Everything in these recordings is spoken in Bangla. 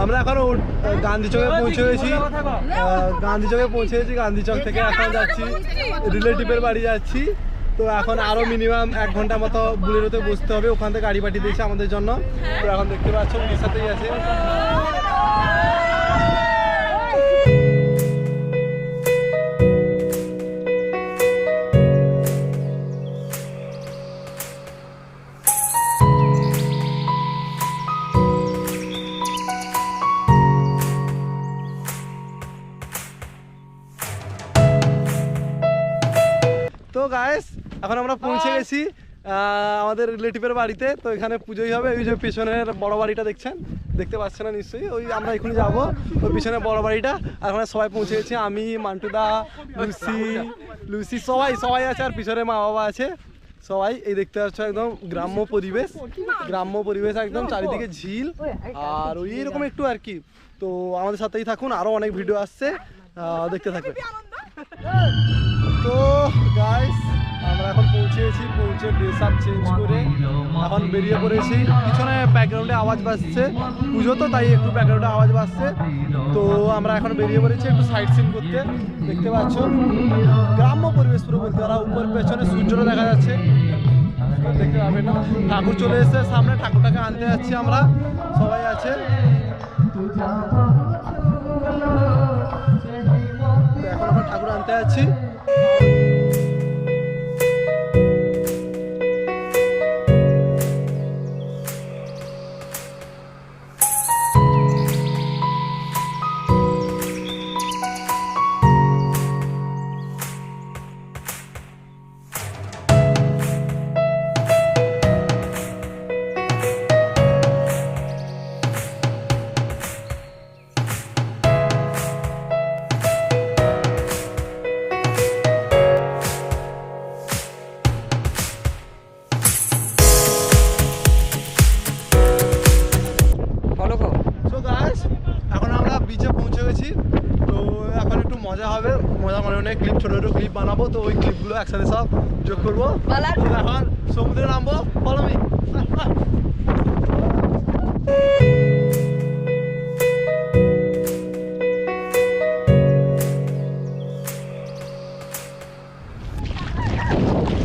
আমরা এখন গান্ধী চকে পৌঁছে গেছি। গান্ধী চকে পৌঁছে গেছি। গান্ধী চক থেকে এখন যাচ্ছি রিলেটিভের বাড়ি যাচ্ছি। তো এখন আরো মিনিমাম 1 ঘন্টা মতো বুলেরোতে বসতে হবে। ওখান থেকে গাড়ি পাঠিয়ে দিয়েছে আমাদের জন্য। তো এখন দেখতে পাচ্ছ ওর সাথেই আছে। তো গাইস এখন আমরা পৌঁছে গেছি আমাদের রিলেটিভের বাড়িতে। তো এখানে পুজোই হবে। ওই যে পেছনের বড় বাড়িটা দেখতে পাচ্ছেন না নিশ্চয়ই, ওই আমরা এখনই যাবো ওই পিছনে বড় বাড়িটা। আর ওখানে সবাই পৌঁছে গেছি, আমি, মান্টুদা, লুসি সবাই আছে। আর পিছনে মা বাবা আছে সবাই। এই দেখতে পাচ্ছ একদম গ্রাম্য পরিবেশ একদম, চারিদিকে ঝিল আর ওই এরকম একটু আর কি। তো আমাদের সাথেই থাকুন, আরো অনেক ভিডিও আসছে, দেখতে থাকবে। তো গাইস আমরা এখন পৌঁছে ড্রেস আপ চেঞ্জ করে এখন বেরিয়ে পড়েছি। পিছনে ব্যাকগ্রাউন্ডে আওয়াজ বাজছে, পুজো তো তাই একটু ব্যাকগ্রাউন্ডে আওয়াজ বাজছে। তো আমরা এখন বেরিয়ে পড়েছি একটু সাইট সিন করতে। দেখতে পাচ্ছ গ্রাম্য পরিবেশ পুরো বলতে পারা। উপর পেছনে সূর্যটা দেখা যাচ্ছে, দেখতে পাবে না। ঠাকুর চলে এসেছে সামনে, ঠাকুরটাকে আনতে যাচ্ছি আমরা, সবাই আছে। এখন আমরা ঠাকুর আনতে যাচ্ছি। এখন আমরা বিচে পৌঁছে গেছি। তো এখন একটু মজা হবে, অনেক ক্লিপ, ছোটো ক্লিপ বানাবো। তো ওই ক্লিপগুলো একসাথে সব যোগ করবো। এখন সমুদ্রে নামবো, ফলো মি।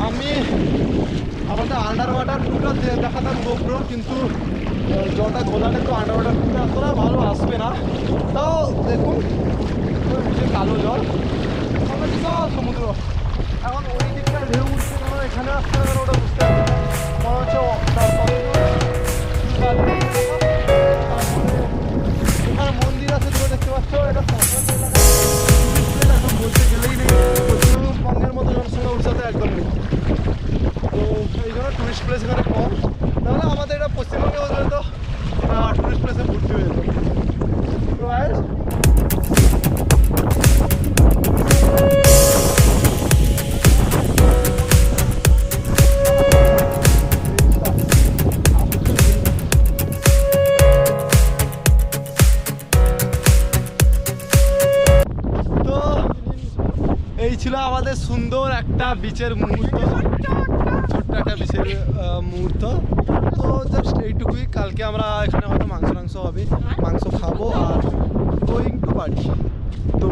আমি আমাদের আন্ডার ওয়াটার টুকরা দেখাতাম গোপ্রো, কিন্তু জলটা ঘোলাটা একটু আন্ডার ওয়াটার টুকরা এতটা ভালো আসবে না। তাও দেখুন কালো জল, আমরা বিশাল সমুদ্র। এখন ওই দিকটা ঢেউ উঠছে কেন, এখানে আসতে হবে ওটা বুঝতে হবে। মনে হচ্ছে ওখানে মন্দির আছে, তোমরা দেখতে পাচ্ছ। এটা এখন বলতে গেলেই নেই, পশ্চিমবঙ্গের মতো জনসংখ্যা উড়িষ্যাতে একদম নেই। তো এই জন্য টুরিস্ট প্লেস এখানে কম। তাহলে আমাদের এটা পশ্চিমবঙ্গে বলতে তো টুরিস্ট প্লেসে ভর্তি হয়ে যেত। তো এই ছিল আমাদের সুন্দর একটা বিচের মুহূর্ত, ছোট্ট একটা বিচের মুহূর্ত। তো জাস্ট এইটুকুই। কালকে আমরা এখানে হয়তো মাংস হবে, মাংস খাবো আর গোয়িং টু বাড়ি। তো